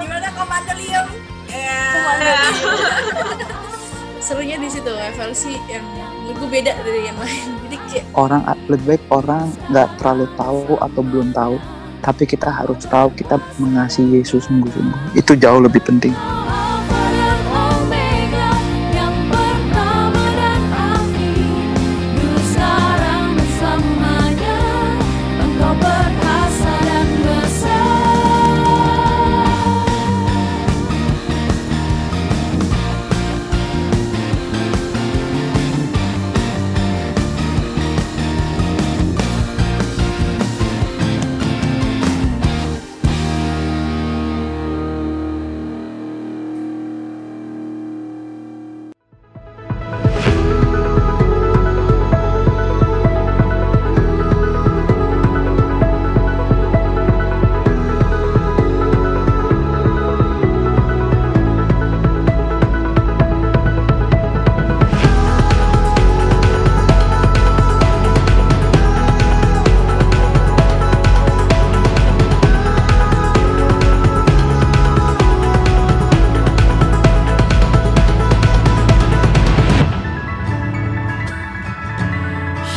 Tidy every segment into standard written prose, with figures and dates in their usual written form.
Gimana Komando Leo? Serunya di situ FLC yang menurut gue beda dari yang lain. Jadi kayak Orang lebih baik orang nggak terlalu tahu atau belum tahu, tapi kita harus tahu kita mengasihi Yesus sungguh-sungguh. Itu jauh lebih penting.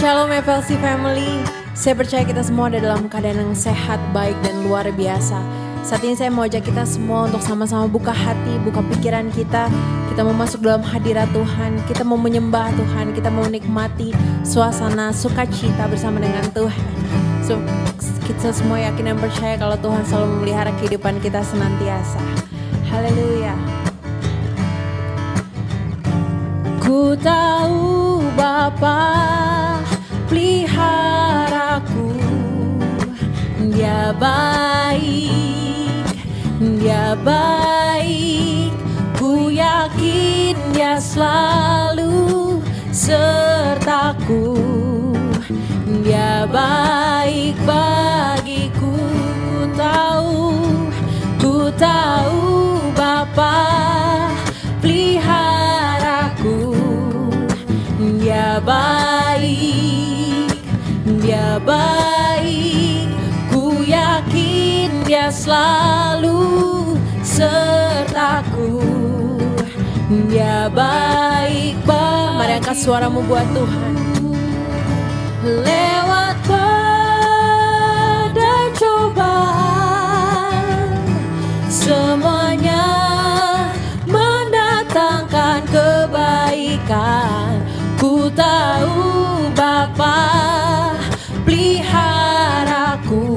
Shalom FLC Family, saya percaya kita semua ada dalam keadaan yang sehat, baik dan luar biasa. Saat ini saya mau ajak kita semua untuk sama-sama buka hati, buka pikiran kita. Kita mau masuk dalam hadirat Tuhan, kita mau menyembah Tuhan, kita mau menikmati suasana sukacita bersama dengan Tuhan. So, kita semua yakin dan percaya kalau Tuhan selalu memelihara kehidupan kita senantiasa. Haleluya. Ku tahu Bapa peliharaku, Dia baik, ku yakin Dia selalu sertaku. Dia baik bagiku, ku tahu Bapa peliharaku. Dia baik, ku yakin Dia selalu sertaku. Dia baik. Mari angkat suaramu buat Tuhan. Lewat badai cobaan, semuanya mendatangkan kebaikan. Ku tahu Bapa peliharaku,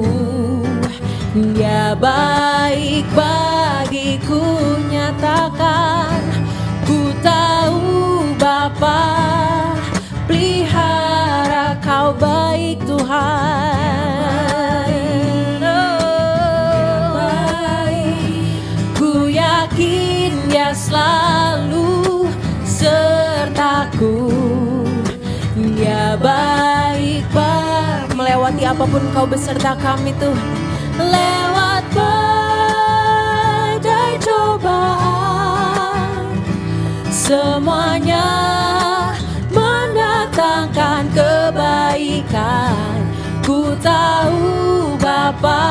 Dia baik bagiku. Nyatakan, ku tahu Bapa pelihara, Kau baik Tuhan. Ku yakin Dia selalu sertaku. Dia baik melewati apapun Kau beserta kami Tuhan. Lewat badai cobaan, semuanya mendatangkan kebaikan. Ku tahu Bapa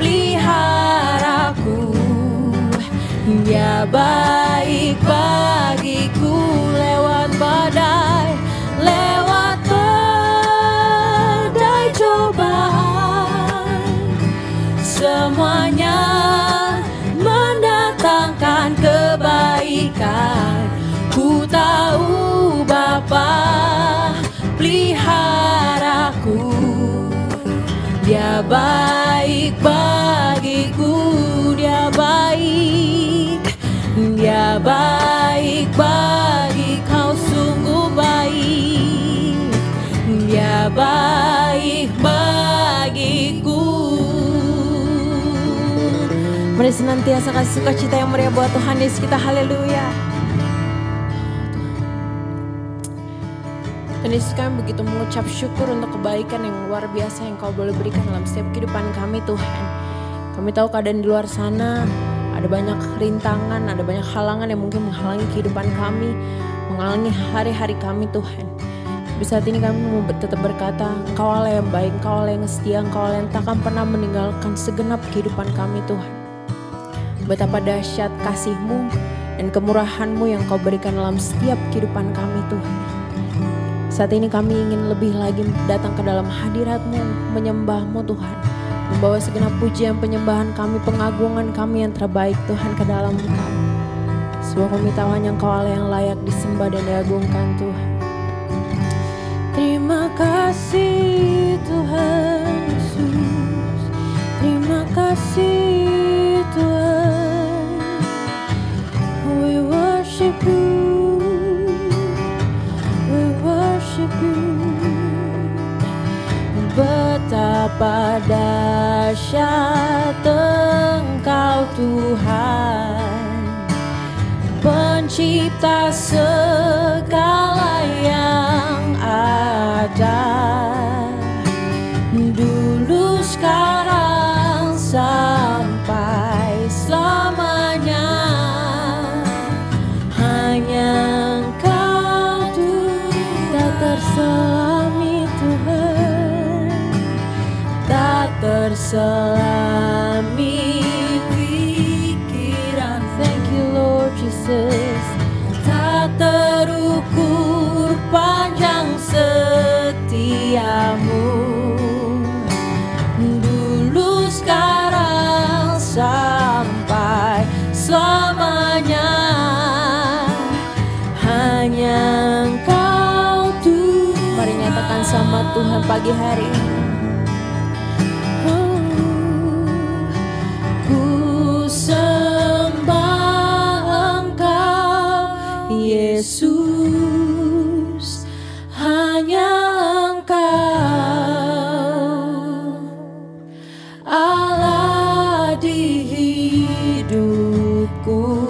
peliharaku, Dia baik bagiku. Lewat badai cobaan, semuanya mendatangkan kebaikan. Ku tahu Bapa peliharaku, Dia baik bagiku. Dia baik bagi Kau, sungguh baik. Dia baik bagiku. Mari senantiasa kasih sukacita yang meriah buat Tuhan Yesus kita. Haleluya. Tuhan Yesus, kami begitu mengucap syukur untuk kebaikan yang luar biasa yang Kau boleh berikan dalam setiap kehidupan kami Tuhan. Kami tahu keadaan di luar sana ada banyak rintangan, ada banyak halangan yang mungkin menghalangi kehidupan kami, menghalangi hari-hari kami Tuhan. Tapi saat ini kami mau tetap berkata, Engkau Allah yang baik, Engkau Allah yang setia, Engkau Allah yang takkan pernah meninggalkan segenap kehidupan kami Tuhan. Betapa dahsyat kasih-Mu dan kemurahan-Mu yang Kau berikan dalam setiap kehidupan kami Tuhan. Saat ini kami ingin lebih lagi datang ke dalam hadirat-Mu, menyembah-Mu Tuhan. Membawa segenap pujian, penyembahan kami, pengagungan kami yang terbaik Tuhan ke dalam Engkau. Sebuah kami tahu hanya Engkau Allah yang layak disembah dan diagungkan Tuhan. Terima kasih Tuhan Yesus, terima kasih Tuhan. We worship you, we worship you. Betapa dahsyat Engkau Tuhan, pencipta segala yang ada, dulu sekarang sampai selamanya. Hanya Engkau Tuhan, tak terselami Tuhan, tak terselami pikiran. Thank you Lord Jesus. Tak terukur panjang setiamu, dulu sekarang sampai selamanya. Hanya Engkau Tuhan. Mari nyatakan sama Tuhan pagi hari ini. Yesus, hanya Engkau Allah di hidupku,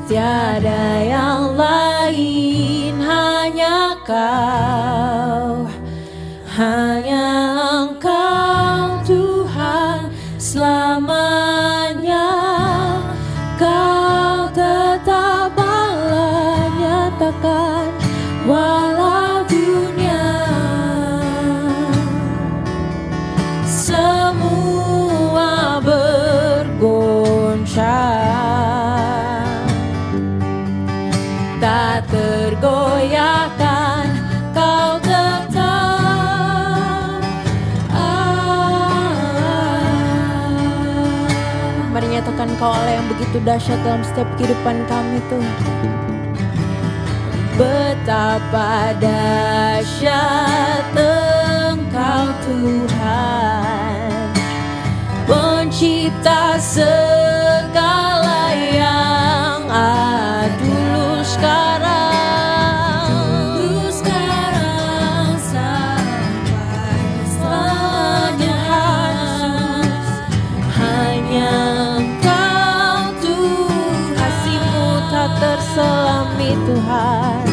tiada yang lain, hanya Kau, hanya Engkau Tuhan selamanya. Kau tetap Allah nyatakan walau dunia semua bergoncang, tak tergoyahkan Kau tetap Allah. Mari nyatakan Kau Allah yang begitu dahsyat dalam setiap kehidupan kami Tuhan. Betapa dahsyat Engkau Tuhan, pencipta segala yang ada, dulu sekarang sampai selamanya. Hanya Engkau Tuhan, kasih-Mu tak terselami Tuhan,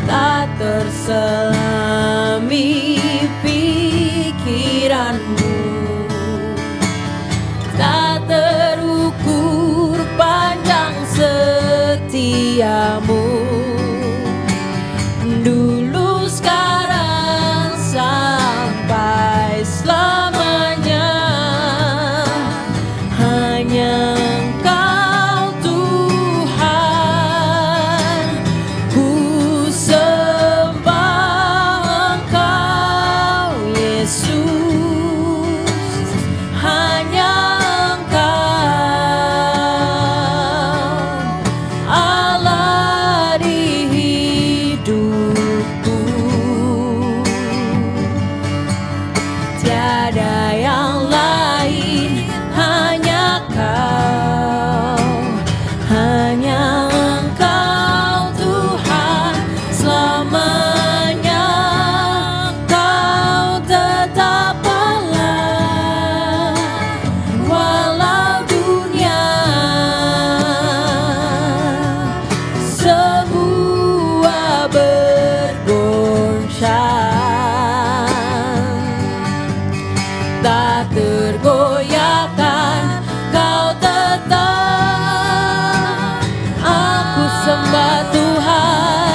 tak terselami pikiran-Mu, tak terukur panjang setiamu, dulu sekarang sampai selamanya. Hanya Engkau Tuhan, ku sembah Engkau Yesus, hanya Engkau Allah di hidupku, tiada yang lain, hanya Kau, hanya Engkau Tuhan selamanya. Kau tetap Allah walau dunia semua bergoncang, tak tergoyahkan Kau tetap. Aku sembah Tuhan,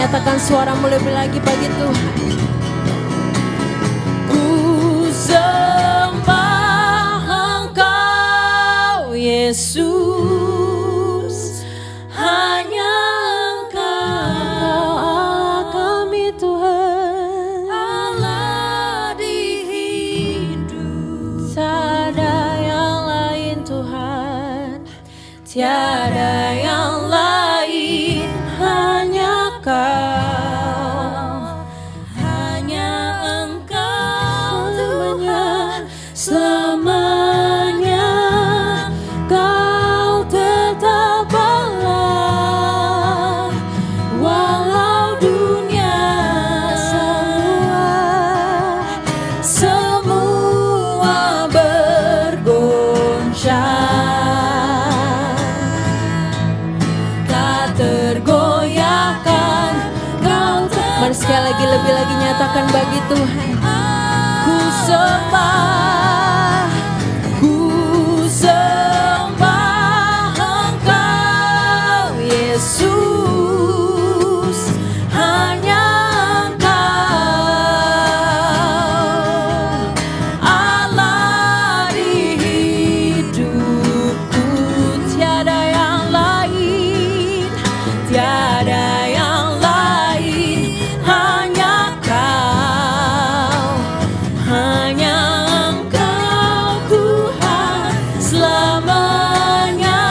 nyatakan suaramu lebih lagi bagi Tuhan. Ku sembah Engkau Yesus, hanya Engkau Allah kami Tuhan. Allah di hidup, tiada yang lain Tuhan, tiada yang lain, hanya Kau, hanya Engkau Tuhan, selamanya Kau tetap Allah, walau dunia semua bergoncang, tak tergoyahkan Kau. Mari sekali lagi lebih lagi nyatakan bagi Tuhan. Ku sembah, ku sembah Engkau Yesus, hanya Engkau Allah di hidupku, tiada yang lain, tiada yang lain, hanya Kau, hanya Engkau Tuhan, selamanya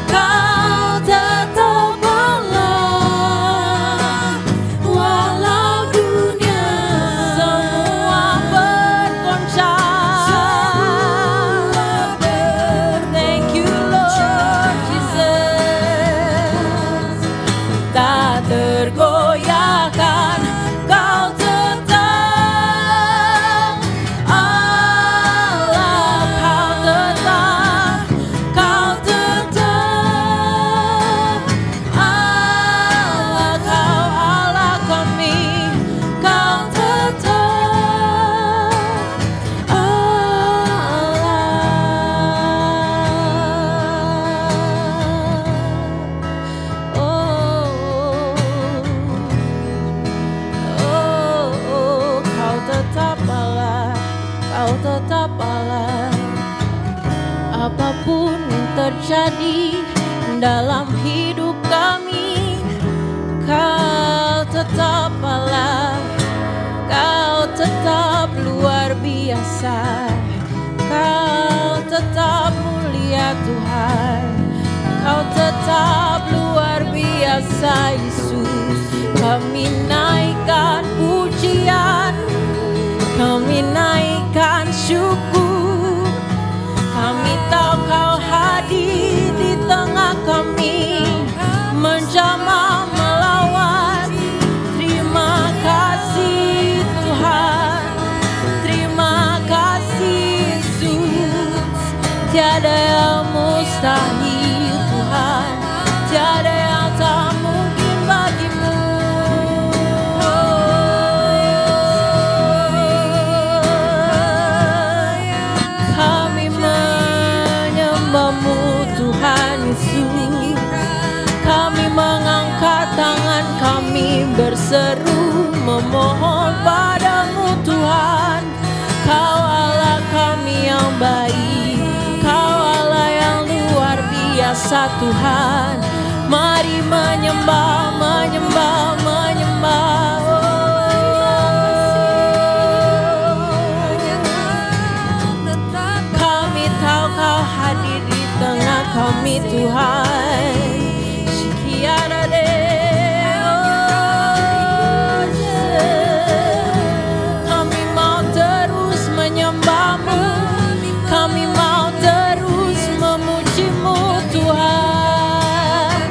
Kau tetap Allah, walau dunia semua bergoncang. Thank you Lord Jesus, tak tergoyahkan Kau tetap Allah, Kau tetap Allah, Kau Allah kami, Kau tetap Allah. Kau tetap Allah, Kau tetap Allah. Apapun yang terjadi dalam hidup kami, Kau tetap Allah, Kau tetap luar biasa, Kau tetap mulia Tuhan, Kau tetap luar biasa Yesus. Kami naikkan pujian, kami naikkan syukur. Kami tahu Kau hadir di tengah kami, menjamah melawan. Terima kasih Tuhan, terima kasih Yesus. Tiada yang mustahil Tuhan, tiada yang tak mungkin bagimu. Kami menyembah-Mu Tuhan Yesus, kami mengangkat tangan, kami berseru memohon padamu Tuhan. Kau Allah kami yang baik, Kau Allah yang luar biasa Tuhan. Mari menyembah, menyembah, menyembah. Kami tahu Kau hadir di tengah kami Tuhan. Kami mau terus menyembah-Mu, kami mau terus memuji-Mu Tuhan.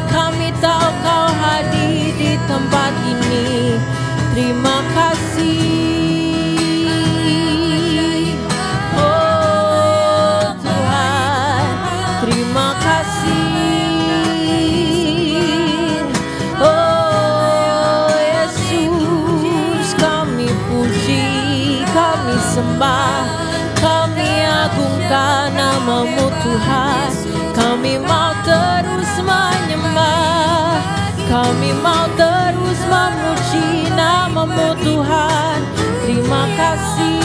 Kami tahu Kau hadir di tempat ini. Terima kasih. Oh Tuhan, terima kasih. Oh Yesus, kami puji, kami sembah, kami agungkan nama-Mu Tuhan. Kami mau terus menyembah, Kami mau terus memuji nama-Mu Tuhan. Terima kasih.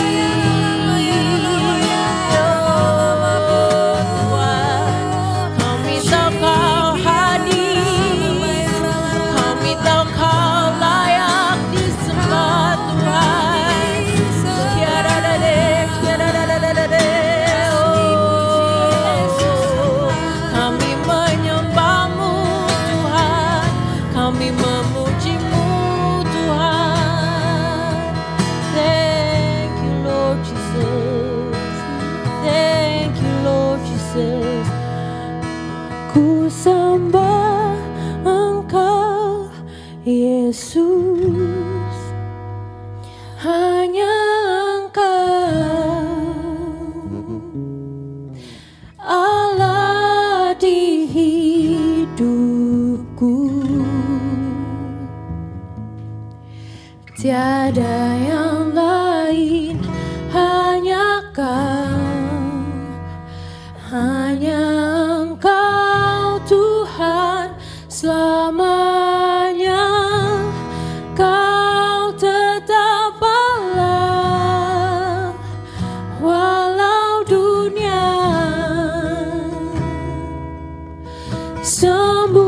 Ku sembah Engkau Yesus, hanya Engkau Allah di hidupku. Tiada yang lain, hanya Kau, hanya Engkau Tuhan selamanya. Kau tetap Allah walau dunia semua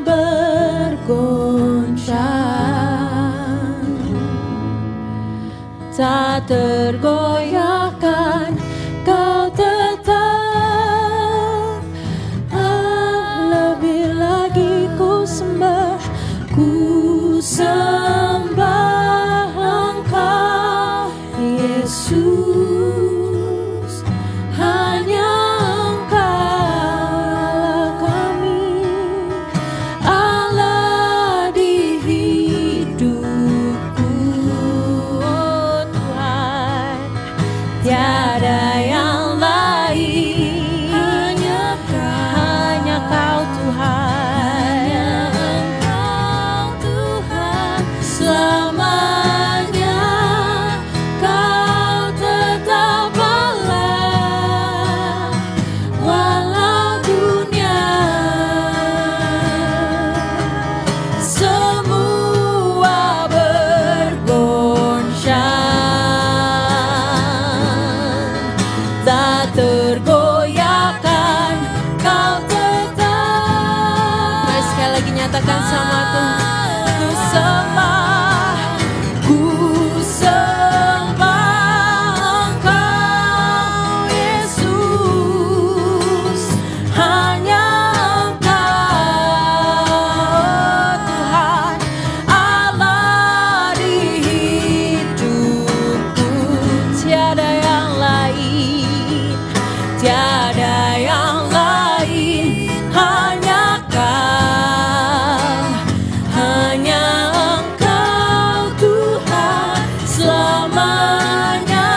bergoncang, tak tergoyahkan. Kau tetap lebih lagi ku sembah Engkau Yesus, hanya Engkau kami, Allah di hidupku. Oh Tuhan, tiada yang lain, hanya Kau Tuhan, Engkau Tuhan selamanya. Kau tetap Allah walau dunia semua bergoncang, tak tergoyahkan. Kau tetap. Mari sekali lagi nyatakan sama Tuhan. Ku sembah Engkau Yesus, hanya Engkau Tuhan Allah di hidupku. Tiada yang lain, tiada yang lain, hanya Kau, hanya Engkau Tuhan selamanya.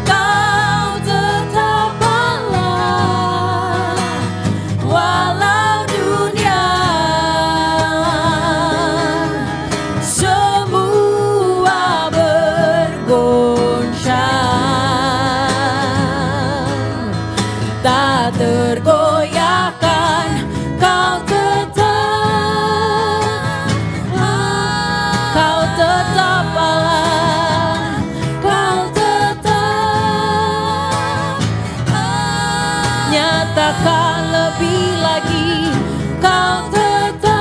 Kau tetap Allah walau dunia semua bergoncang, tak tergoyahkan. Kau tetap Allah, Kau tetap. Nyatakan lebih lagi, Kau tetap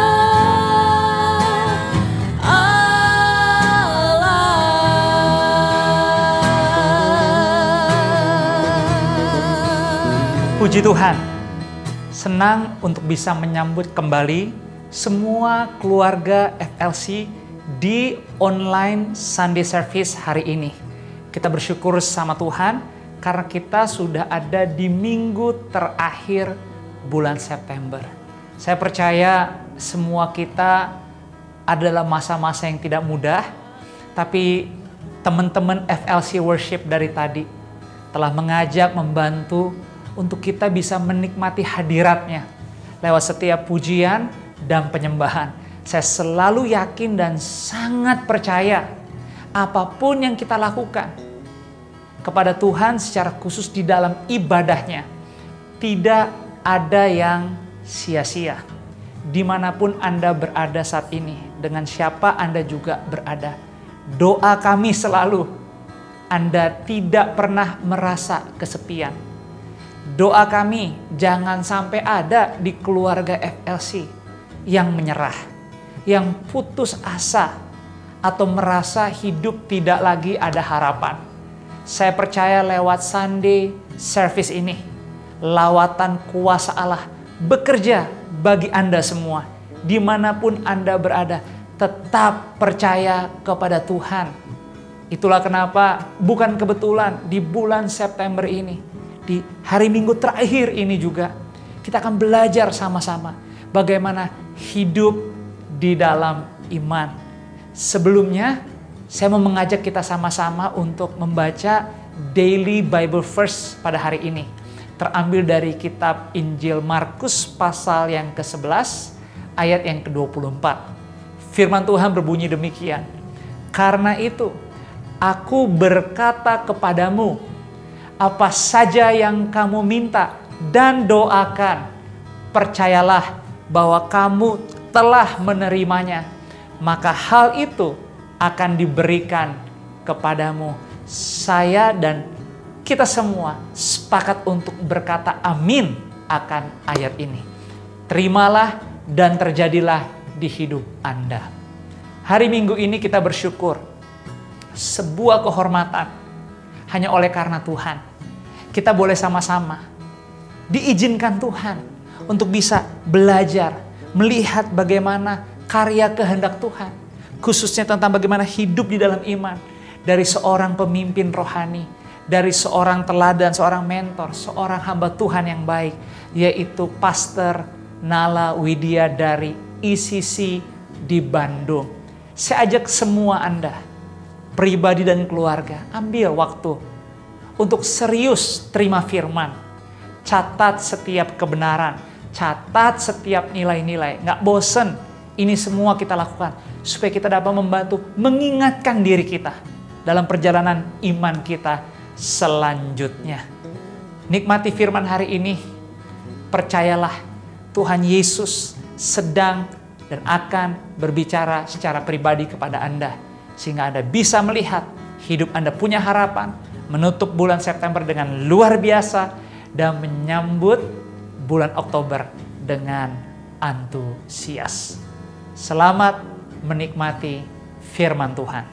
Allah. Puji Tuhan, senang untuk bisa menyambut kembali semua keluarga FLC di online Sunday Service hari ini. Kita bersyukur sama Tuhan karena kita sudah ada di minggu terakhir bulan September. Saya percaya semua kita adalah masa-masa yang tidak mudah, tapi teman-teman FLC Worship dari tadi telah mengajak, membantu untuk kita bisa menikmati hadiratnya lewat setiap pujian dan penyembahan. Saya selalu yakin dan sangat percaya apapun yang kita lakukan kepada Tuhan secara khusus di dalam ibadahnya, tidak ada yang sia-sia. dimanapun Anda berada saat ini, dengan siapa Anda juga berada. Doa kami selalu, Anda tidak pernah merasa kesepian. Doa kami jangan sampai ada di keluarga FLC yang menyerah, yang putus asa, atau merasa hidup tidak lagi ada harapan. Saya percaya lewat Sunday service ini, lawatan kuasa Allah bekerja bagi Anda semua. Dimanapun Anda berada, tetap percaya kepada Tuhan. Itulah kenapa bukan kebetulan di bulan September ini, di hari Minggu terakhir ini juga, kita akan belajar sama-sama bagaimana hidup di dalam iman. Sebelumnya, saya mau mengajak kita sama-sama untuk membaca Daily Bible Verse pada hari ini. Terambil dari kitab Injil Markus pasal yang ke-11 ayat yang ke-24. Firman Tuhan berbunyi demikian. Karena itu, aku berkata kepadamu, apa saja yang kamu minta dan doakan, percayalah bahwa kamu telah menerimanya, maka hal itu akan diberikan kepadamu. Saya dan kita semua sepakat untuk berkata amin akan ayat ini. Terimalah dan terjadilah di hidup Anda. Hari Minggu ini kita bersyukur, sebuah kehormatan hanya oleh karena Tuhan. Kita boleh sama-sama diizinkan Tuhan untuk bisa belajar, melihat bagaimana karya kehendak Tuhan, khususnya tentang bagaimana hidup di dalam iman dari seorang pemimpin rohani, dari seorang teladan, seorang mentor, seorang hamba Tuhan yang baik, yaitu Pastor Nala Widya dari ICC di Bandung. Saya ajak semua Anda, pribadi dan keluarga, ambil waktu untuk serius terima firman. Catat setiap kebenaran, catat setiap nilai-nilai. Nggak bosen, ini semua kita lakukan supaya kita dapat membantu mengingatkan diri kita dalam perjalanan iman kita selanjutnya. Nikmati firman hari ini. Percayalah, Tuhan Yesus sedang dan akan berbicara secara pribadi kepada Anda, sehingga Anda bisa melihat hidup Anda punya harapan, menutup bulan September dengan luar biasa, dan menyambut bulan Oktober dengan antusias. Selamat menikmati firman Tuhan.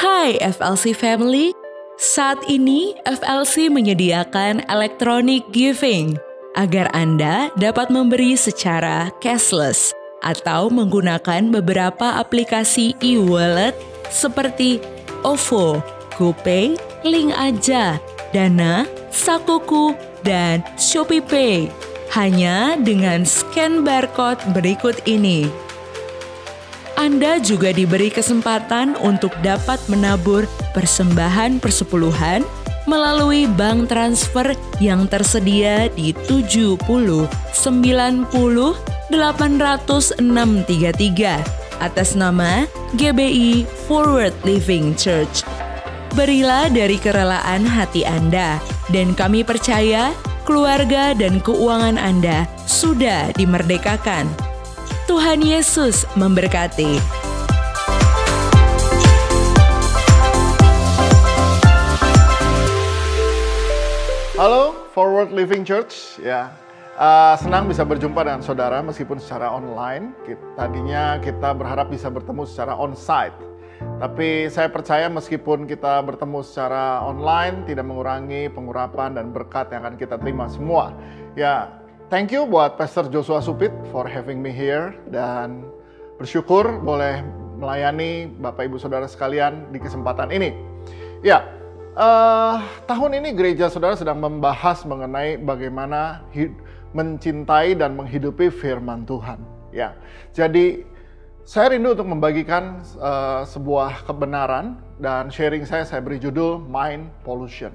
Hai FLC Family, saat ini FLC menyediakan electronic giving agar Anda dapat memberi secara cashless atau menggunakan beberapa aplikasi e-wallet seperti OVO, GoPay, Link Aja, Dana, Sakuku, dan ShopeePay. Hanya dengan scan barcode berikut ini. Anda juga diberi kesempatan untuk dapat menabur persembahan persepuluhan melalui bank transfer yang tersedia di 70 90 80633 atas nama GBI Forward Living Church. Berilah dari kerelaan hati Anda, dan kami percaya keluarga dan keuangan Anda sudah dimerdekakan. Tuhan Yesus memberkati. Halo, Forward Living Church. Ya, senang bisa berjumpa dengan saudara meskipun secara online. Tadinya kita berharap bisa bertemu secara on-site. Tapi saya percaya meskipun kita bertemu secara online, tidak mengurangi pengurapan dan berkat yang akan kita terima semua. Ya, thank you buat Pastor Joshua Supit for having me here. Dan bersyukur boleh melayani Bapak Ibu Saudara sekalian di kesempatan ini. Ya, tahun ini gereja saudara sedang membahas mengenai bagaimana mencintai dan menghidupi firman Tuhan. Ya, jadi saya rindu untuk membagikan sebuah kebenaran, dan sharing saya beri judul Mind Pollution.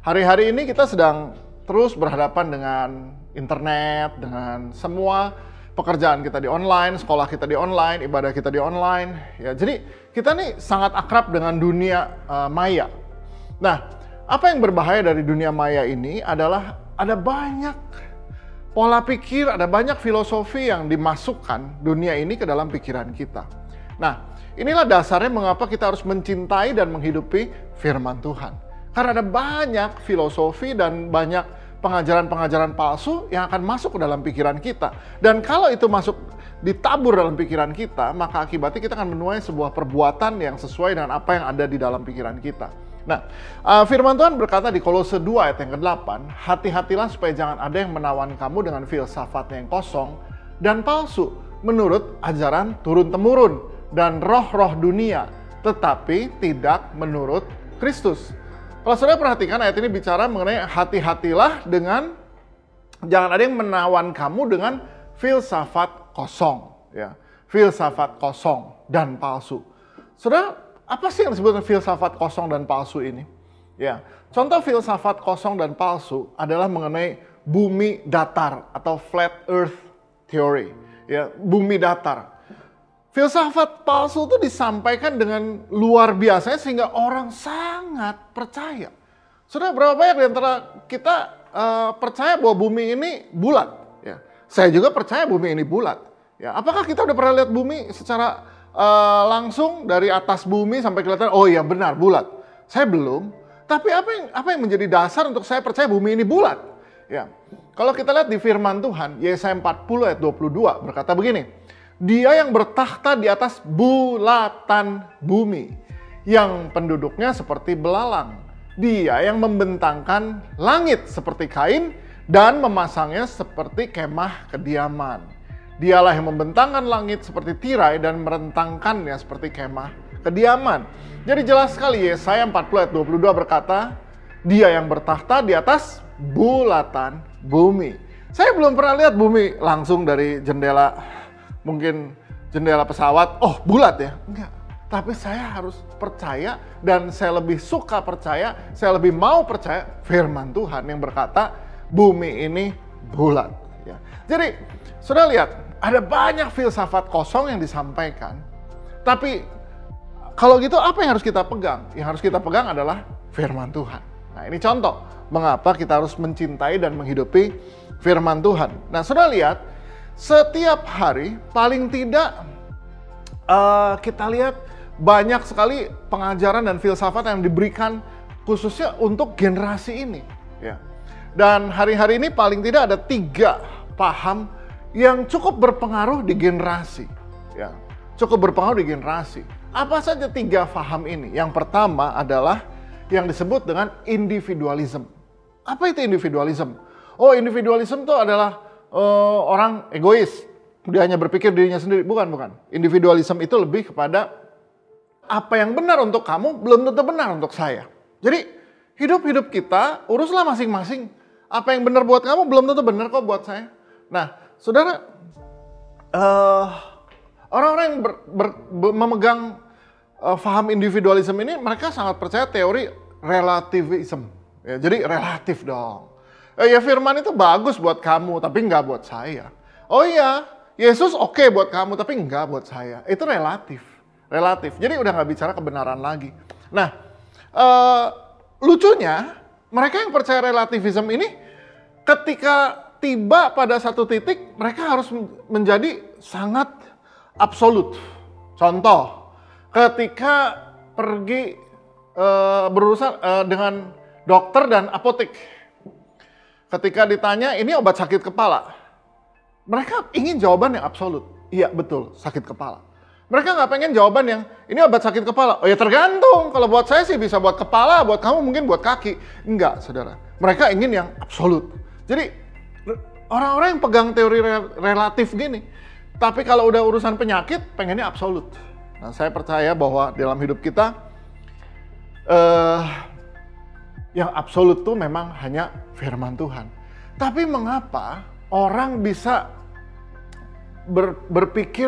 Hari-hari ini kita sedang terus berhadapan dengan internet, dengan semua pekerjaan kita di online, sekolah kita di online, ibadah kita di online. Ya, jadi kita nih sangat akrab dengan dunia maya. Nah, Apa yang berbahaya dari dunia maya ini adalah ada banyak pola pikir, ada banyak filosofi yang dimasukkan dunia ini ke dalam pikiran kita. Nah, inilah dasarnya mengapa kita harus mencintai dan menghidupi firman Tuhan. Karena ada banyak filosofi dan banyak pengajaran-pengajaran palsu yang akan masuk ke dalam pikiran kita. Dan kalau itu masuk ditabur dalam pikiran kita, maka akibatnya kita akan menuai sebuah perbuatan yang sesuai dengan apa yang ada di dalam pikiran kita. Nah, firman Tuhan berkata di Kolose 2 ayat yang ke-8, hati-hatilah supaya jangan ada yang menawan kamu dengan filsafatnya yang kosong dan palsu, menurut ajaran turun-temurun dan roh-roh dunia, tetapi tidak menurut Kristus. Kalau saudara perhatikan, ayat ini bicara mengenai hati-hatilah dengan, jangan ada yang menawan kamu dengan filsafat kosong, ya, filsafat kosong dan palsu. Saudara, apa sih yang disebut filsafat kosong dan palsu ini? Ya, contoh filsafat kosong dan palsu adalah mengenai bumi datar atau flat earth theory, ya, bumi datar. Filsafat palsu itu disampaikan dengan luar biasa sehingga orang sangat percaya. Sudah berapa banyak di antara kita percaya bahwa bumi ini bulat? Ya, saya juga percaya bumi ini bulat. Ya, apakah kita udah pernah lihat bumi secara langsung dari atas bumi sampai kelihatan, oh iya benar bulat? Saya belum. Tapi apa yang menjadi dasar untuk saya percaya bumi ini bulat? Ya, kalau kita lihat di firman Tuhan, Yesaya 40 ayat 22 berkata begini, Dia yang bertakhta di atas bulatan bumi, yang penduduknya seperti belalang. Dia yang membentangkan langit seperti kain dan memasangnya seperti kemah kediaman. Dialah yang membentangkan langit seperti tirai dan merentangkannya seperti kemah kediaman. Jadi jelas sekali Yesaya 40 ayat 22 berkata, Dia yang bertakhta di atas bulatan bumi. Saya belum pernah lihat bumi langsung dari jendela, mungkin jendela pesawat, oh bulat ya? Enggak. Tapi saya harus percaya dan saya lebih suka percaya, saya lebih mau percaya firman Tuhan yang berkata bumi ini bulat. Ya. Jadi, sudah lihat, ada banyak filsafat kosong yang disampaikan. Tapi kalau gitu apa yang harus kita pegang? Yang harus kita pegang adalah firman Tuhan. Nah, ini contoh mengapa kita harus mencintai dan menghidupi firman Tuhan. Nah, sudah lihat, setiap hari paling tidak kita lihat banyak sekali pengajaran dan filsafat yang diberikan khususnya untuk generasi ini. Ya. Dan hari-hari ini paling tidak ada 3 paham yang cukup berpengaruh di generasi. Ya, cukup berpengaruh di generasi. Apa saja 3 paham ini? Yang pertama adalah yang disebut dengan individualism. Apa itu individualism? Oh, individualism itu adalah orang egois. Dia hanya berpikir dirinya sendiri. Bukan. Individualism itu lebih kepada apa yang benar untuk kamu belum tentu benar untuk saya. Jadi hidup kita uruslah masing-masing. Apa yang benar buat kamu belum tentu benar kok buat saya. Nah, saudara, orang-orang yang memegang faham individualisme ini, mereka sangat percaya teori relativism. Ya, jadi relatif dong. Ya firman itu bagus buat kamu, tapi nggak buat saya. Oh iya, Yesus oke buat kamu, tapi nggak buat saya. Itu relatif. Jadi udah nggak bicara kebenaran lagi. Nah, lucunya, mereka yang percaya relativism ini, ketika tiba pada satu titik, mereka harus menjadi sangat absolut. Contoh, ketika pergi berurusan dengan dokter dan apotek. Ketika ditanya, ini obat sakit kepala. Mereka ingin jawaban yang absolut. Iya, betul, sakit kepala. Mereka nggak pengen jawaban yang, ini obat sakit kepala. Oh ya tergantung, kalau buat saya sih bisa buat kepala, buat kamu mungkin buat kaki. Enggak, saudara. Mereka ingin yang absolut. Jadi, orang-orang yang pegang teori relatif gini, tapi kalau udah urusan penyakit, pengennya absolut. Nah, saya percaya bahwa dalam hidup kita, yang absolut tuh memang hanya firman Tuhan. Tapi mengapa orang bisa berpikir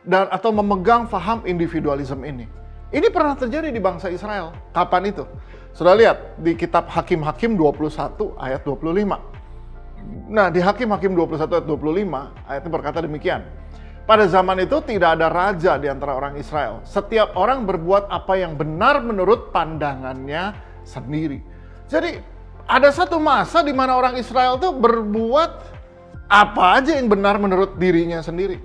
dan atau memegang faham individualisme ini? Ini pernah terjadi di bangsa Israel. Kapan itu? Sudah lihat di kitab Hakim-Hakim 21 ayat 25. Nah, di Hakim-Hakim 21 ayat 25, ayatnya berkata demikian. Pada zaman itu tidak ada raja di antara orang Israel. Setiap orang berbuat apa yang benar menurut pandangannya sendiri. Jadi ada satu masa di mana orang Israel tuh berbuat apa aja yang benar menurut dirinya sendiri.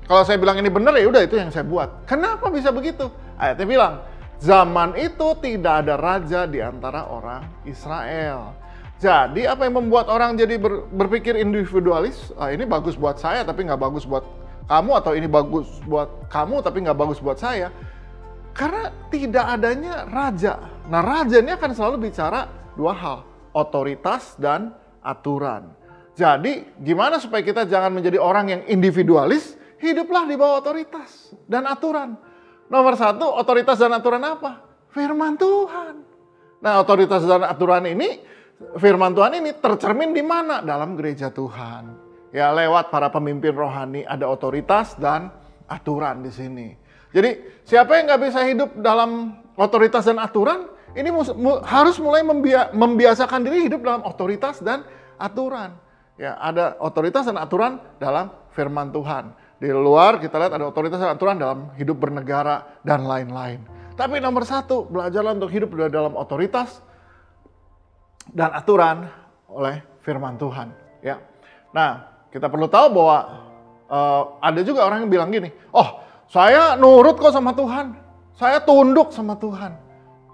Kalau saya bilang ini benar, ya udah itu yang saya buat. Kenapa bisa begitu? Ayatnya bilang, zaman itu tidak ada raja di antara orang Israel. Jadi apa yang membuat orang jadi berpikir individualis? Ini bagus buat saya tapi nggak bagus buat kamu, atau ini bagus buat kamu tapi nggak bagus buat saya. Karena tidak adanya raja. Nah, raja ini akan selalu bicara dua hal, otoritas dan aturan. Jadi gimana supaya kita jangan menjadi orang yang individualis? Hiduplah di bawah otoritas dan aturan. Nomor satu, otoritas dan aturan apa? Firman Tuhan. Nah, otoritas dan aturan ini, firman Tuhan ini tercermin di mana? Dalam gereja Tuhan. Ya, lewat para pemimpin rohani ada otoritas dan aturan di sini. Jadi, siapa yang nggak bisa hidup dalam otoritas dan aturan, ini harus mulai membiasakan diri hidup dalam otoritas dan aturan. Ya, ada otoritas dan aturan dalam firman Tuhan. Di luar kita lihat ada otoritas dan aturan dalam hidup bernegara dan lain-lain. Tapi nomor satu, belajarlah untuk hidup dalam otoritas dan aturan oleh firman Tuhan. Ya, nah kita perlu tahu bahwa ada juga orang yang bilang gini, oh saya nurut kok sama Tuhan, saya tunduk sama Tuhan.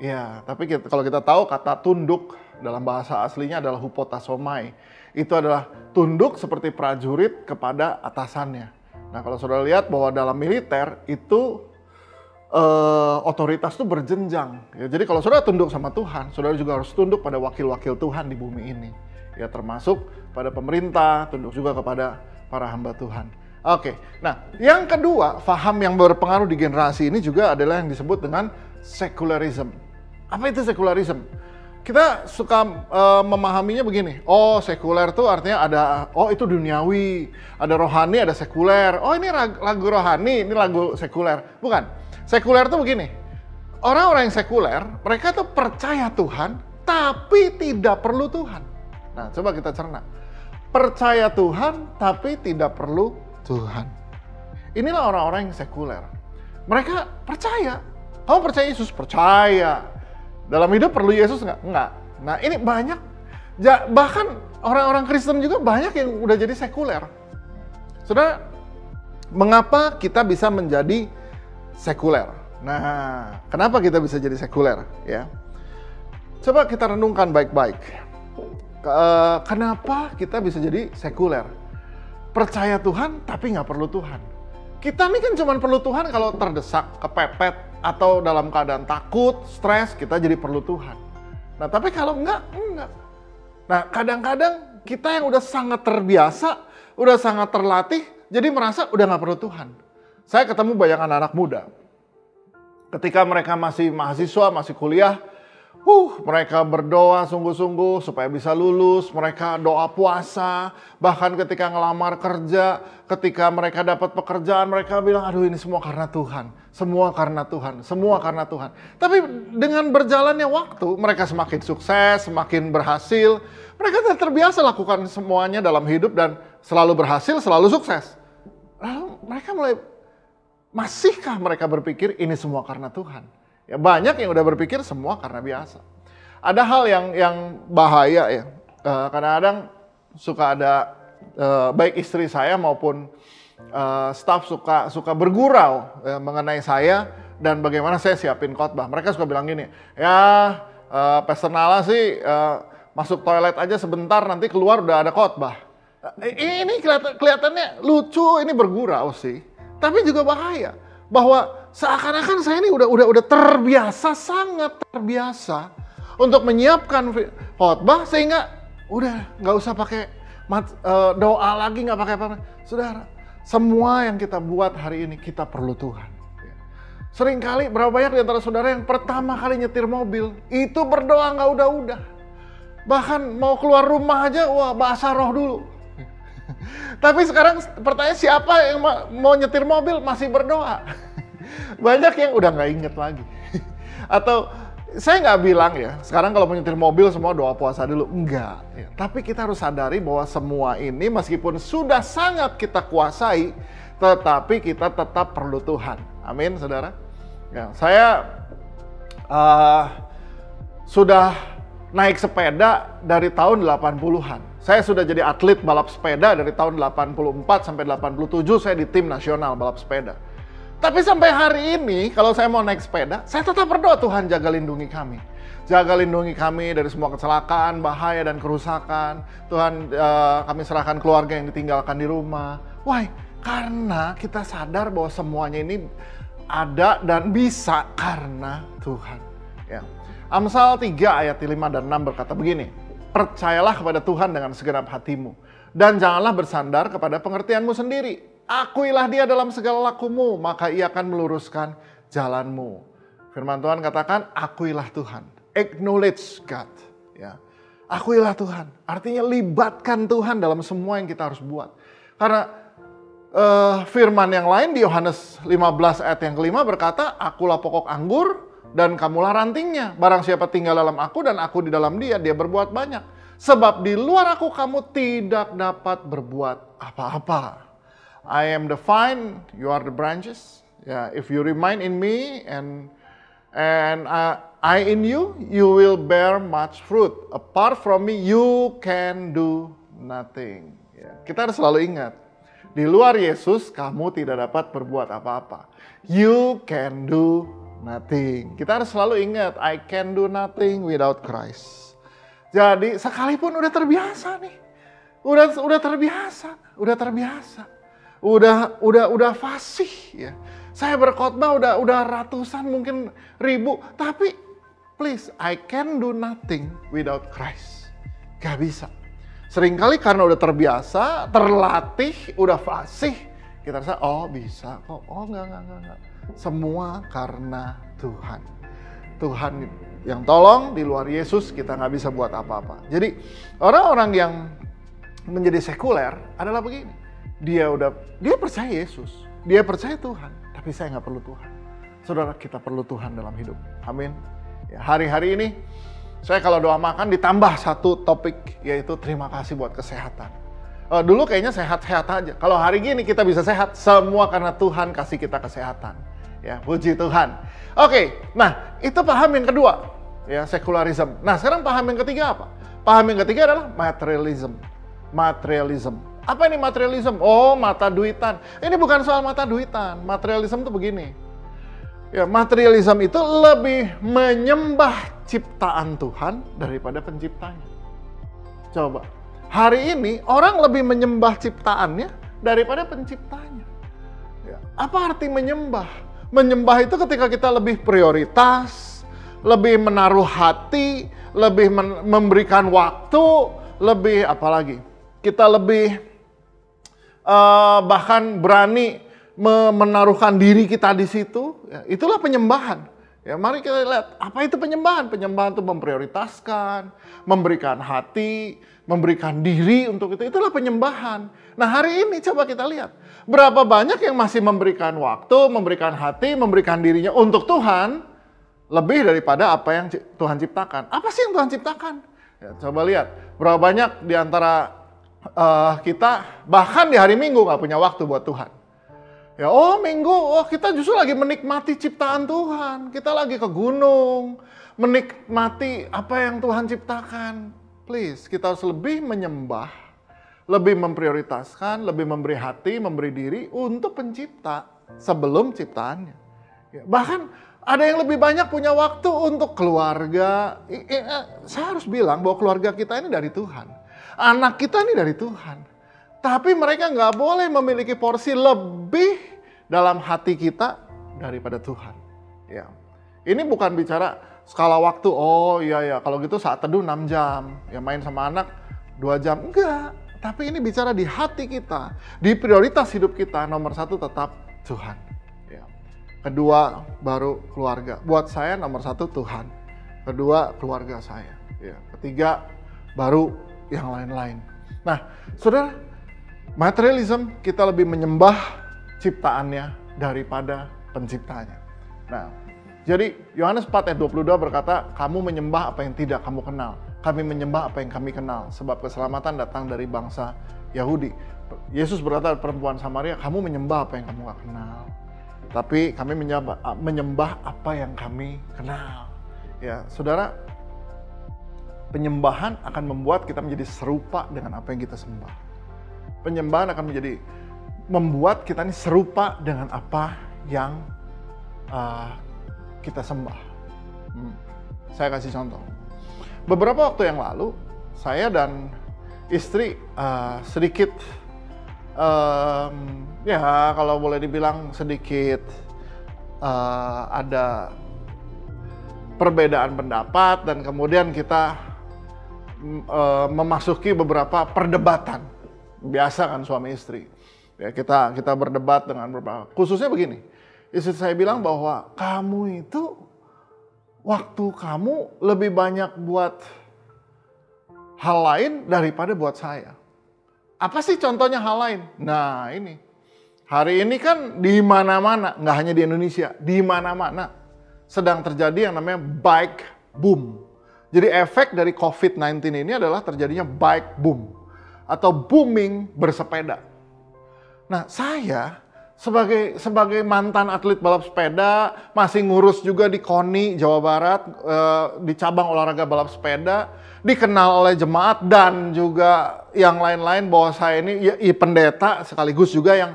Ya, tapi kalau kita tahu kata tunduk dalam bahasa aslinya adalah hupotasomai. Itu adalah tunduk seperti prajurit kepada atasannya. Nah, kalau saudara lihat bahwa dalam militer itu otoritas itu berjenjang. Ya, jadi kalau saudara tunduk sama Tuhan, saudara juga harus tunduk pada wakil-wakil Tuhan di bumi ini. Ya, termasuk pada pemerintah, tunduk juga kepada para hamba Tuhan. Oke, nah yang kedua, faham yang berpengaruh di generasi ini juga adalah yang disebut dengan secularism. Apa itu secularism? Kita suka memahaminya begini, oh sekuler itu artinya ada, oh itu duniawi, ada rohani, ada sekuler, oh ini lagu rohani, ini lagu sekuler. Bukan, sekuler itu begini, orang-orang yang sekuler, mereka tuh percaya Tuhan, tapi tidak perlu Tuhan. Nah coba kita cerna, percaya Tuhan, tapi tidak perlu Tuhan. Inilah orang-orang yang sekuler. Mereka percaya, kamu percaya Yesus? Percaya. Dalam hidup perlu Yesus nggak? Nggak. Nah ini banyak, bahkan orang-orang Kristen juga banyak yang udah jadi sekuler. Saudara, mengapa kita bisa menjadi sekuler? Nah, kenapa kita bisa jadi sekuler? Ya, coba kita renungkan baik-baik. Kenapa kita bisa jadi sekuler? Percaya Tuhan tapi nggak perlu Tuhan. Kita ini kan cuma perlu Tuhan kalau terdesak, kepepet, atau dalam keadaan takut, stres, kita jadi perlu Tuhan. Nah, tapi kalau enggak. Nah, kadang-kadang kita yang udah sangat terbiasa, udah sangat terlatih, jadi merasa udah nggak perlu Tuhan. Saya ketemu banyak anak-anak muda. Ketika mereka masih mahasiswa, masih kuliah, mereka berdoa sungguh-sungguh supaya bisa lulus, mereka doa puasa, bahkan ketika ngelamar kerja, ketika mereka dapat pekerjaan, mereka bilang, aduh ini semua karena Tuhan, semua karena Tuhan, semua karena Tuhan. Tapi dengan berjalannya waktu, mereka semakin sukses, semakin berhasil, mereka terbiasa lakukan semuanya dalam hidup dan selalu berhasil, selalu sukses. Lalu mereka mulai, masihkah mereka berpikir ini semua karena Tuhan? Ya, banyak yang udah berpikir semua karena biasa. Ada hal yang bahaya ya. Kadang-kadang suka ada baik istri saya maupun staf suka bergurau mengenai saya dan bagaimana saya siapin khotbah. Mereka suka bilang gini, ya Pastor Nala sih masuk toilet aja sebentar nanti keluar udah ada khotbah. Ini kelihatannya lucu, ini bergurau sih, tapi juga bahaya. Bahwa seakan-akan saya ini udah terbiasa, sangat terbiasa untuk menyiapkan khotbah sehingga udah nggak usah pakai doa lagi, nggak pakai apa. Saudara, semua yang kita buat hari ini kita perlu Tuhan. Seringkali berapa banyak di antara saudara yang pertama kali nyetir mobil itu berdoa nggak udah. Bahkan mau keluar rumah aja, wah bahasa roh dulu. Tapi sekarang pertanyaan, siapa yang mau nyetir mobil masih berdoa? Banyak yang udah nggak inget lagi. Atau saya nggak bilang ya, sekarang kalau mau nyetir mobil semua doa puasa dulu. Enggak. Ya. Tapi kita harus sadari bahwa semua ini meskipun sudah sangat kita kuasai, tetapi kita tetap perlu Tuhan. Amin, saudara. Ya, saya sudah naik sepeda dari tahun 80-an. Saya sudah jadi atlet balap sepeda dari tahun 84 sampai 87, saya di tim nasional balap sepeda. Tapi sampai hari ini, kalau saya mau naik sepeda, saya tetap berdoa, Tuhan jaga lindungi kami. Jaga lindungi kami dari semua kecelakaan, bahaya, dan kerusakan. Tuhan, kami serahkan keluarga yang ditinggalkan di rumah. Why? Karena kita sadar bahwa semuanya ini ada dan bisa karena Tuhan. Ya. Amsal 3 ayat 5 dan 6 berkata begini, percayalah kepada Tuhan dengan segenap hatimu, dan janganlah bersandar kepada pengertianmu sendiri. Akuilah dia dalam segala lakumu, maka ia akan meluruskan jalanmu. Firman Tuhan katakan, akuilah Tuhan. Acknowledge God. Ya. Akuilah Tuhan. Artinya libatkan Tuhan dalam semua yang kita harus buat. Karena firman yang lain di Yohanes 15 ayat yang kelima berkata, akulah pokok anggur dan kamulah rantingnya. Barang siapa tinggal dalam aku dan aku di dalam dia, dia berbuat banyak. Sebab di luar aku kamu tidak dapat berbuat apa-apa. I am the vine, you are the branches. Yeah, if you remain in me and I in you, you will bear much fruit. Apart from me, you can do nothing. Yeah, kita harus selalu ingat, di luar Yesus kamu tidak dapat berbuat apa-apa. You can do nothing. Kita harus selalu ingat, I can do nothing without Christ. Jadi sekalipun udah terbiasa nih, udah terbiasa. Udah fasih ya. Saya berkhotbah udah ratusan mungkin ribu, tapi please, I can do nothing without Christ. Gak bisa. Seringkali karena udah terbiasa, terlatih, udah fasih, kita rasa oh bisa kok. Oh enggak. Semua karena Tuhan. Tuhan yang tolong, di luar Yesus kita nggak bisa buat apa-apa. Jadi orang-orang yang menjadi sekuler adalah begini. Dia percaya Yesus, dia percaya Tuhan, tapi saya nggak perlu Tuhan. Saudara, kita perlu Tuhan dalam hidup. Amin. Ya, hari-hari ini saya kalau doa makan ditambah satu topik, yaitu terima kasih buat kesehatan. Dulu kayaknya sehat-sehat aja. Kalau hari gini kita bisa sehat, semua karena Tuhan kasih kita kesehatan. Ya, puji Tuhan. Oke, nah itu paham yang kedua, ya, sekularisme. Nah sekarang paham yang ketiga apa? Paham yang ketiga adalah materialism. Apa ini materialism? Oh, mata duitan. Ini bukan soal mata duitan. Materialism itu begini. Ya, materialism itu lebih menyembah ciptaan Tuhan daripada penciptanya. Coba. Hari ini orang lebih menyembah ciptaannya daripada penciptanya. Ya, apa arti menyembah? Menyembah itu ketika kita lebih prioritas, lebih menaruh hati, lebih memberikan waktu, lebih apa lagi? Kita lebih bahkan berani menaruhkan diri kita di situ, ya, itulah penyembahan. Ya, mari kita lihat apa itu penyembahan. Penyembahan itu memprioritaskan, memberikan hati, memberikan diri untuk itu. Itulah penyembahan. Nah hari ini coba kita lihat berapa banyak yang masih memberikan waktu, memberikan hati, memberikan dirinya untuk Tuhan lebih daripada apa yang Tuhan ciptakan. Apa sih yang Tuhan ciptakan? Ya, coba lihat berapa banyak di antara kita bahkan di hari Minggu nggak punya waktu buat Tuhan. Ya, Minggu, kita justru lagi menikmati ciptaan Tuhan. Kita lagi ke gunung, menikmati apa yang Tuhan ciptakan. Please, kita harus lebih menyembah, lebih memprioritaskan, lebih memberi hati, memberi diri untuk pencipta sebelum ciptaannya. Ya, bahkan ada yang lebih banyak punya waktu untuk keluarga. Saya harus bilang bahwa keluarga kita ini dari Tuhan. Anak kita ini dari Tuhan. Tapi mereka nggak boleh memiliki porsi lebih dalam hati kita daripada Tuhan. Ya. Ini bukan bicara skala waktu, oh iya kalau gitu saat teduh 6 jam. Ya main sama anak 2 jam. Enggak. Tapi ini bicara di hati kita. Di prioritas hidup kita, nomor 1 tetap Tuhan. Ya. Kedua baru keluarga. Buat saya nomor 1 Tuhan. Kedua keluarga saya. Ya. Ketiga baru yang lain-lain. Nah, saudara, materialism kita lebih menyembah ciptaannya daripada penciptanya. Nah, jadi Yohanes 4 ayat 22 berkata, kamu menyembah apa yang tidak kamu kenal. Kami menyembah apa yang kami kenal, sebab keselamatan datang dari bangsa Yahudi. Yesus berkata perempuan Samaria, kamu menyembah apa yang kamu gak kenal. Tapi kami menyembah apa yang kami kenal. Ya, saudara, Penyembahan akan membuat kita menjadi serupa dengan apa yang kita sembah. Penyembahan akan membuat kita ini serupa dengan apa yang kita sembah. Saya kasih contoh. Beberapa waktu yang lalu, saya dan istri sedikit, ya kalau boleh dibilang sedikit ada perbedaan pendapat, dan kemudian kita memasuki beberapa perdebatan. Biasa kan suami istri. Ya, kita berdebat dengan beberapa, khususnya begini. Istri saya bilang bahwa kamu itu waktu kamu lebih banyak buat hal lain daripada buat saya. Apa sih contohnya hal lain? Nah ini, hari ini kan di mana-mana, nggak hanya di Indonesia, di mana-mana sedang terjadi yang namanya bike boom. Jadi efek dari COVID-19 ini adalah terjadinya bike boom atau booming bersepeda. Nah saya sebagai mantan atlet balap sepeda, masih ngurus juga di KONI Jawa Barat, di cabang olahraga balap sepeda, dikenal oleh jemaat dan juga yang lain-lain bahwa saya ini pendeta sekaligus juga yang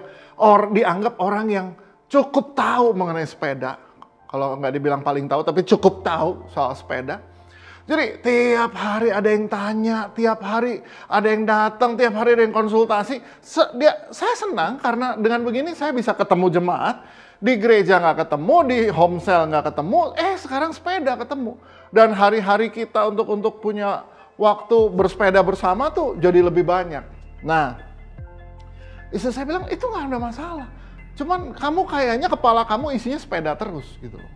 dianggap orang yang cukup tahu mengenai sepeda. Kalau nggak dibilang paling tahu, tapi cukup tahu soal sepeda. Jadi tiap hari ada yang tanya, tiap hari ada yang datang, tiap hari ada yang konsultasi. Saya senang karena dengan begini saya bisa ketemu jemaat. Di gereja nggak ketemu, di home cell nggak ketemu, sekarang sepeda ketemu. Dan hari-hari kita untuk punya waktu bersepeda bersama tuh jadi lebih banyak. Nah, istri saya bilang itu nggak ada masalah. Cuman kamu kayaknya kepala kamu isinya sepeda terus gitu loh.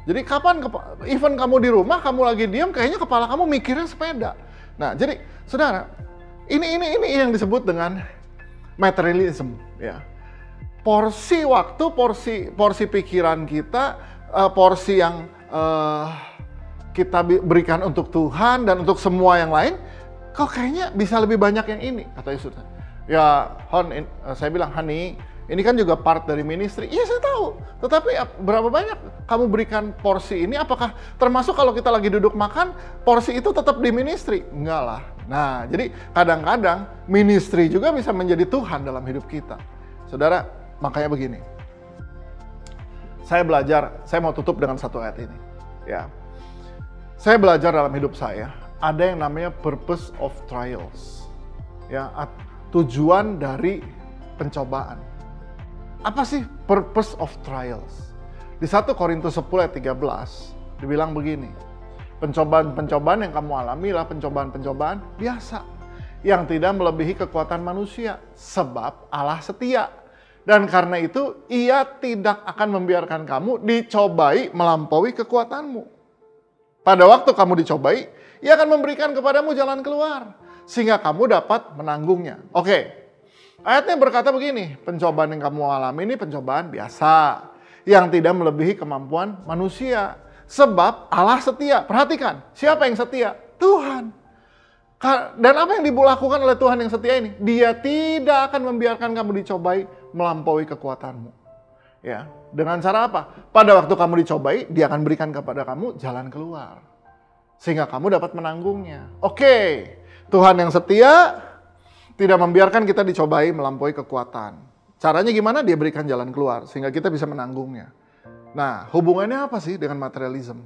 Jadi kapan, even kamu di rumah, kamu lagi diam, kayaknya kepala kamu mikirnya sepeda. Nah, jadi saudara, ini yang disebut dengan materialism, ya. Porsi waktu, porsi pikiran kita, porsi yang kita berikan untuk Tuhan dan untuk semua yang lain, kok kayaknya bisa lebih banyak yang ini, kata Yesus. Ya, saya bilang, honey, ini kan juga part dari ministry. Iya saya tahu, tetapi berapa banyak kamu berikan porsi ini? Apakah termasuk kalau kita lagi duduk makan, porsi itu tetap di ministry? Enggak lah. Nah, jadi kadang-kadang ministry juga bisa menjadi Tuhan dalam hidup kita. Saudara, makanya begini. Saya mau tutup dengan satu ayat ini. Ya, saya belajar dalam hidup saya, ada yang namanya purpose of trials. Ya, tujuan dari pencobaan. Apa sih purpose of trials? Di 1 Korintus 10 ayat 13 dibilang begini, pencobaan-pencobaan yang kamu alami adalah pencobaan-pencobaan biasa yang tidak melebihi kekuatan manusia, sebab Allah setia. Dan karena itu Ia tidak akan membiarkan kamu dicobai melampaui kekuatanmu. Pada waktu kamu dicobai, Ia akan memberikan kepadamu jalan keluar sehingga kamu dapat menanggungnya. Oke. Ayatnya berkata begini, pencobaan yang kamu alami ini pencobaan biasa, yang tidak melebihi kemampuan manusia. Sebab Allah setia. Perhatikan, siapa yang setia? Tuhan. Dan apa yang dilakukan oleh Tuhan yang setia ini? Dia tidak akan membiarkan kamu dicobai melampaui kekuatanmu. Ya, dengan cara apa? Pada waktu kamu dicobai, Dia akan berikan kepada kamu jalan keluar. Sehingga kamu dapat menanggungnya. Oke, Tuhan yang setia tidak membiarkan kita dicobai melampaui kekuatan. Caranya gimana? Dia berikan jalan keluar sehingga kita bisa menanggungnya. Nah, hubungannya apa sih dengan materialism?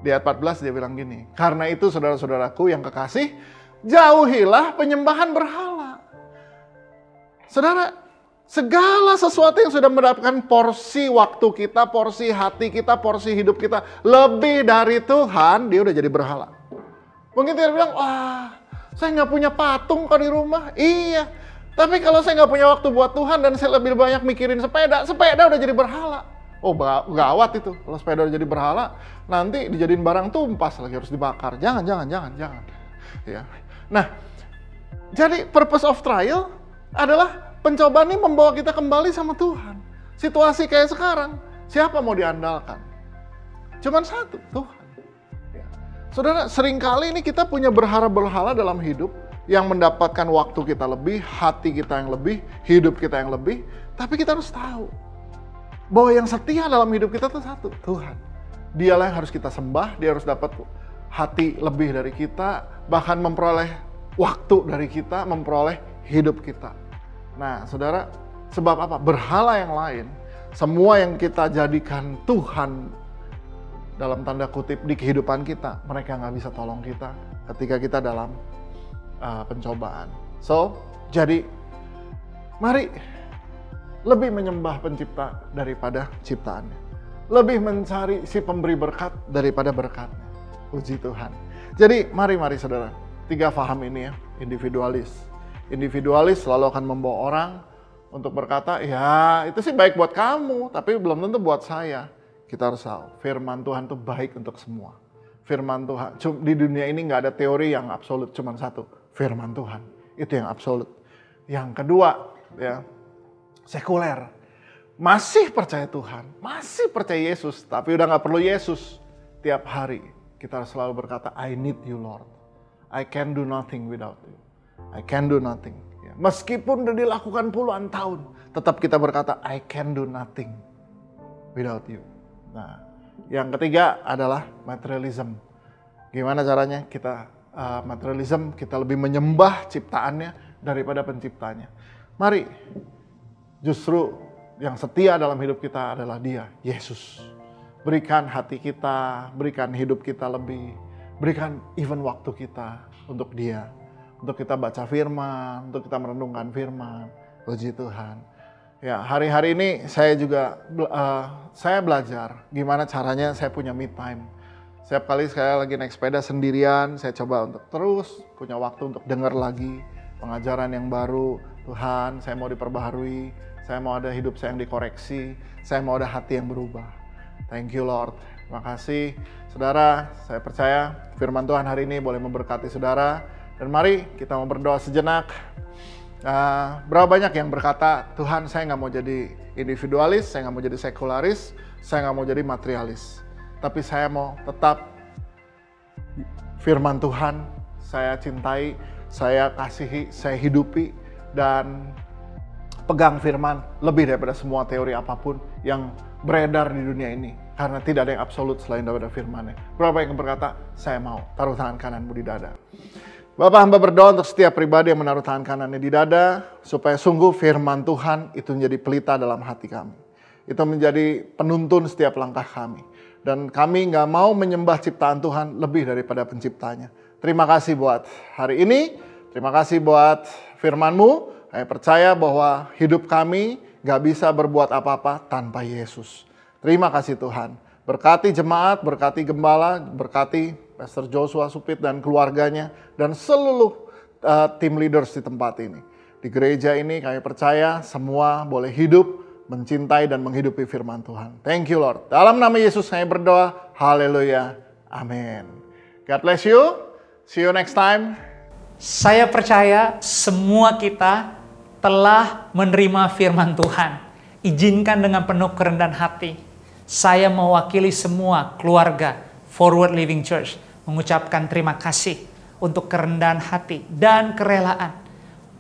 Di ayat 14 dia bilang gini, karena itu saudara-saudaraku yang kekasih, jauhilah penyembahan berhala. Saudara, segala sesuatu yang sudah mendapatkan porsi waktu kita, porsi hati kita, porsi hidup kita lebih dari Tuhan, dia udah jadi berhala. Mungkin dia bilang, wah, saya nggak punya patung kok di rumah. Iya, tapi kalau saya nggak punya waktu buat Tuhan dan saya lebih banyak mikirin sepeda udah jadi berhala. Oh, gawat itu. Kalau sepeda udah jadi berhala, nanti dijadiin barang tumpas lagi, harus dibakar. Jangan. Ya. Nah, jadi purpose of trial adalah pencobaan ini membawa kita kembali sama Tuhan. Situasi kayak sekarang, siapa mau diandalkan? Cuman satu, Tuhan. Saudara, seringkali ini kita punya berhala-berhala dalam hidup yang mendapatkan waktu kita lebih, hati kita yang lebih, hidup kita yang lebih. Tapi kita harus tahu bahwa yang setia dalam hidup kita itu satu, Tuhan. Dialah yang harus kita sembah, Dia harus dapat hati lebih dari kita, bahkan memperoleh waktu dari kita, memperoleh hidup kita. Nah, saudara, sebab apa? Berhala yang lain, semua yang kita jadikan Tuhan dalam tanda kutip di kehidupan kita, mereka nggak bisa tolong kita ketika kita dalam pencobaan. So, jadi mari lebih menyembah pencipta daripada ciptaannya. Lebih mencari si pemberi berkat daripada berkatnya. Puji Tuhan. Jadi mari saudara, 3 faham ini ya, individualis. Individualis selalu akan membawa orang untuk berkata, ya itu sih baik buat kamu, tapi belum tentu buat saya. Kita harus tahu, firman Tuhan itu baik untuk semua. Firman Tuhan, di dunia ini nggak ada teori yang absolut, cuma satu, firman Tuhan. Itu yang absolut. Yang kedua, ya, sekuler. Masih percaya Tuhan, masih percaya Yesus, tapi udah nggak perlu Yesus. Tiap hari kita harus selalu berkata, I need you Lord. I can do nothing without you. I can do nothing. Ya. Meskipun udah dilakukan puluhan tahun, tetap kita berkata, I can do nothing without you. Nah, yang ketiga adalah materialism. Gimana caranya kita materialism, kita lebih menyembah ciptaannya daripada penciptanya. Mari, justru yang setia dalam hidup kita adalah Dia, Yesus. Berikan hati kita, berikan hidup kita lebih, berikan even waktu kita untuk Dia. Untuk kita baca firman, untuk kita merenungkan firman. Puji Tuhan. Ya, hari-hari ini saya juga saya belajar gimana caranya saya punya me time. Setiap kali saya lagi naik sepeda sendirian, saya coba untuk terus punya waktu untuk dengar lagi pengajaran yang baru. Tuhan, saya mau diperbaharui, saya mau ada hidup saya yang dikoreksi, saya mau ada hati yang berubah. Thank you Lord. Terima kasih. Saudara, saya percaya firman Tuhan hari ini boleh memberkati saudara. Dan mari kita mau berdoa sejenak. Berapa banyak yang berkata, Tuhan saya nggak mau jadi individualis, saya nggak mau jadi sekularis, saya nggak mau jadi materialis. Tapi saya mau tetap firman Tuhan, saya cintai, saya kasihi, saya hidupi, dan pegang firman lebih daripada semua teori apapun yang beredar di dunia ini. Karena tidak ada yang absolut selain daripada firman-Nya. Berapa yang berkata, saya mau, taruh tangan kananmu di dada. Bapak, hamba berdoa untuk setiap pribadi yang menaruh tangan kanannya di dada, supaya sungguh firman Tuhan itu menjadi pelita dalam hati kami. Itu menjadi penuntun setiap langkah kami. Dan kami nggak mau menyembah ciptaan Tuhan lebih daripada penciptanya. Terima kasih buat hari ini, terima kasih buat firman-Mu. Kami percaya bahwa hidup kami nggak bisa berbuat apa-apa tanpa Yesus. Terima kasih Tuhan. Berkati jemaat, berkati gembala, berkati Pastor Joshua Supit dan keluarganya, dan seluruh tim leaders di tempat ini. Di gereja ini kami percaya semua boleh hidup, mencintai dan menghidupi firman Tuhan. Thank you Lord. Dalam nama Yesus saya berdoa. Haleluya. Amin. God bless you. See you next time. Saya percaya semua kita telah menerima firman Tuhan. Izinkan dengan penuh kerendahan hati. Saya mewakili semua keluarga Forward Living Church mengucapkan terima kasih untuk kerendahan hati dan kerelaan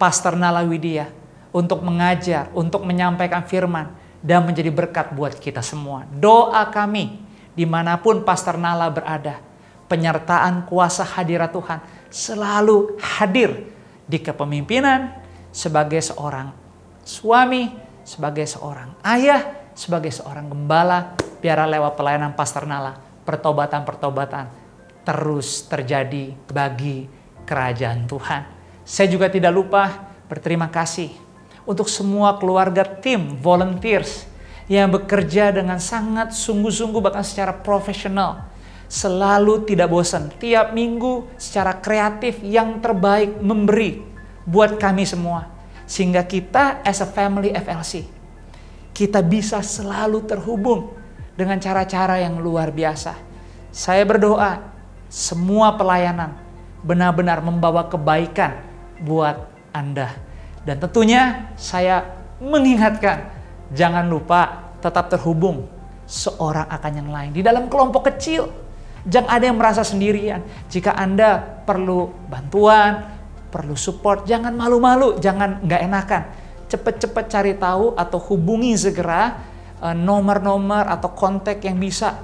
Pastor Nala Widya untuk mengajar, untuk menyampaikan firman dan menjadi berkat buat kita semua. Doa kami dimanapun Pastor Nala berada, penyertaan kuasa hadirat Tuhan selalu hadir di kepemimpinan sebagai seorang suami, sebagai seorang ayah, sebagai seorang gembala. Biarlah lewat pelayanan Pastor Nala, pertobatan-pertobatan terus terjadi bagi kerajaan Tuhan. Saya juga tidak lupa berterima kasih untuk semua keluarga tim volunteers yang bekerja dengan sangat sungguh-sungguh bahkan secara profesional. Selalu tidak bosan, tiap minggu secara kreatif yang terbaik memberi buat kami semua. Sehingga kita as a family FLC, kita bisa selalu terhubung dengan cara-cara yang luar biasa. Saya berdoa semua pelayanan benar-benar membawa kebaikan buat Anda. Dan tentunya saya mengingatkan, jangan lupa tetap terhubung seorang akan yang lain. Di dalam kelompok kecil, jangan ada yang merasa sendirian. Jika Anda perlu bantuan, perlu support, jangan malu-malu, jangan nggak enakan. Cepat-cepat cari tahu atau hubungi segera nomor-nomor atau kontak yang bisa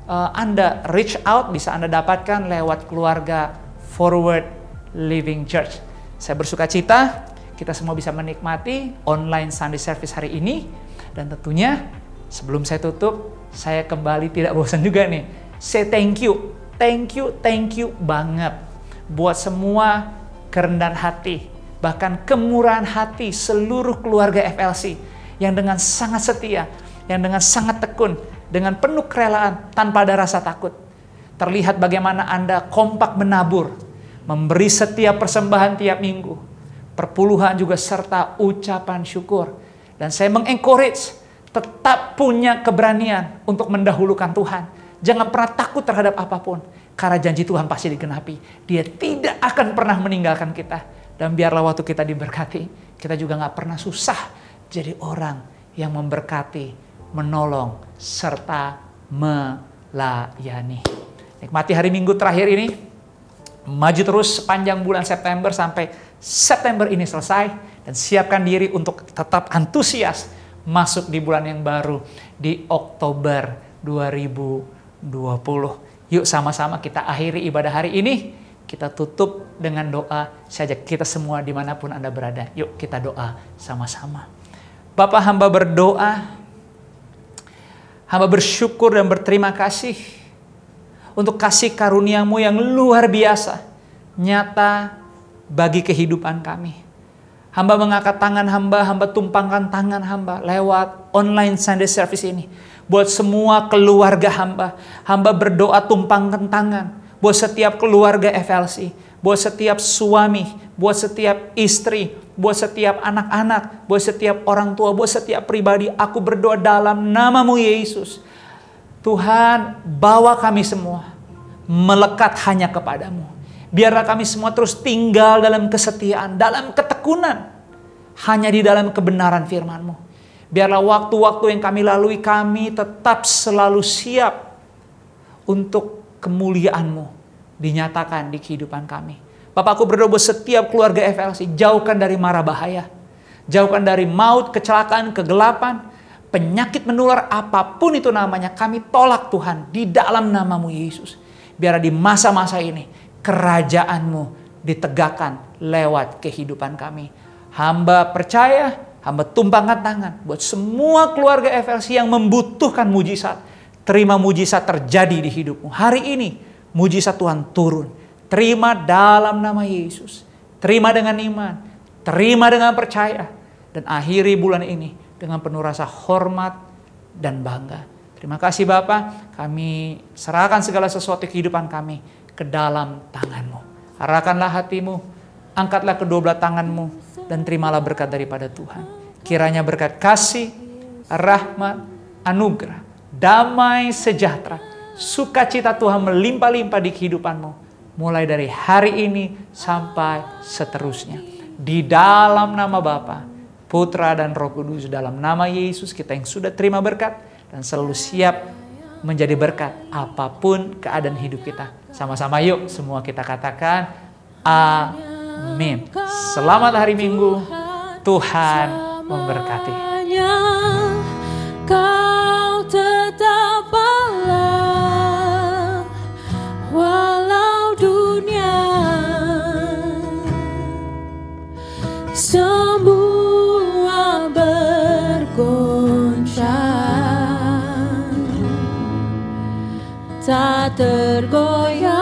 Anda reach out, bisa Anda dapatkan lewat keluarga Forward Living Church. Saya bersuka cita kita semua bisa menikmati online Sunday Service hari ini. Dan tentunya sebelum saya tutup, saya kembali tidak bosan juga nih. Say thank you banget buat semua kerendahan hati, bahkan kemurahan hati seluruh keluarga FLC yang dengan sangat setia, yang dengan sangat tekun, dengan penuh kerelaan tanpa ada rasa takut. Terlihat bagaimana Anda kompak menabur, memberi setiap persembahan tiap minggu, perpuluhan juga serta ucapan syukur. Dan saya mengencourage, tetap punya keberanian untuk mendahulukan Tuhan. Jangan pernah takut terhadap apapun, karena janji Tuhan pasti digenapi. Dia tidak akan pernah meninggalkan kita. Dan biarlah waktu kita diberkati, kita juga gak pernah susah jadi orang yang memberkati, menolong, serta melayani. Nikmati hari Minggu terakhir ini, maju terus sepanjang bulan September sampai September ini selesai, dan siapkan diri untuk tetap antusias masuk di bulan yang baru di Oktober 2020. Yuk sama-sama kita akhiri ibadah hari ini, kita tutup dengan doa. Saya ajak kita semua dimanapun Anda berada, yuk kita doa sama-sama. Bapa, hamba berdoa, hamba bersyukur dan berterima kasih untuk kasih karunia-Mu yang luar biasa, nyata bagi kehidupan kami. Hamba mengangkat tangan hamba tumpangkan tangan hamba lewat online Sunday Service ini. Buat semua keluarga hamba berdoa tumpangkan tangan. Buat setiap keluarga FLC, buat setiap suami, buat setiap istri, buat setiap anak-anak, buat setiap orang tua, buat setiap pribadi. Aku berdoa dalam nama-Mu Yesus. Tuhan, bawa kami semua melekat hanya kepadamu. Biarlah kami semua terus tinggal dalam kesetiaan, dalam ketekunan, hanya di dalam kebenaran firman-Mu. Biarlah waktu-waktu yang kami lalui, kami tetap selalu siap untuk kemuliaan-Mu dinyatakan di kehidupan kami. Bapak, aku berdoa buat setiap keluarga FLC, jauhkan dari mara bahaya, jauhkan dari maut, kecelakaan, kegelapan, penyakit menular, apapun itu namanya, kami tolak Tuhan di dalam nama-Mu Yesus. Biarlah di masa-masa ini kerajaan-Mu ditegakkan lewat kehidupan kami. Hamba percaya, hamba tumpangkan tangan buat semua keluarga FLC yang membutuhkan mujizat. Terima mujizat terjadi di hidupmu. Hari ini mujizat Tuhan turun. Terima dalam nama Yesus. Terima dengan iman. Terima dengan percaya. Dan akhiri bulan ini dengan penuh rasa hormat dan bangga. Terima kasih Bapa, kami serahkan segala sesuatu kehidupan kami ke dalam tangan-Mu. Arahkanlah hatimu, angkatlah kedua belah tangan-Mu, dan terimalah berkat daripada Tuhan. Kiranya berkat kasih, rahmat, anugerah, damai sejahtera, sukacita Tuhan melimpah-limpah di kehidupan-Mu, mulai dari hari ini sampai seterusnya. Di dalam nama Bapa, Putra dan Roh Kudus, dalam nama Yesus kita yang sudah terima berkat dan selalu siap menjadi berkat apapun keadaan hidup kita. Sama-sama yuk semua kita katakan amin. Selamat hari Minggu, Tuhan memberkati. Kau tetap Allah walau dunia semua bergoncang, tak tergoyah.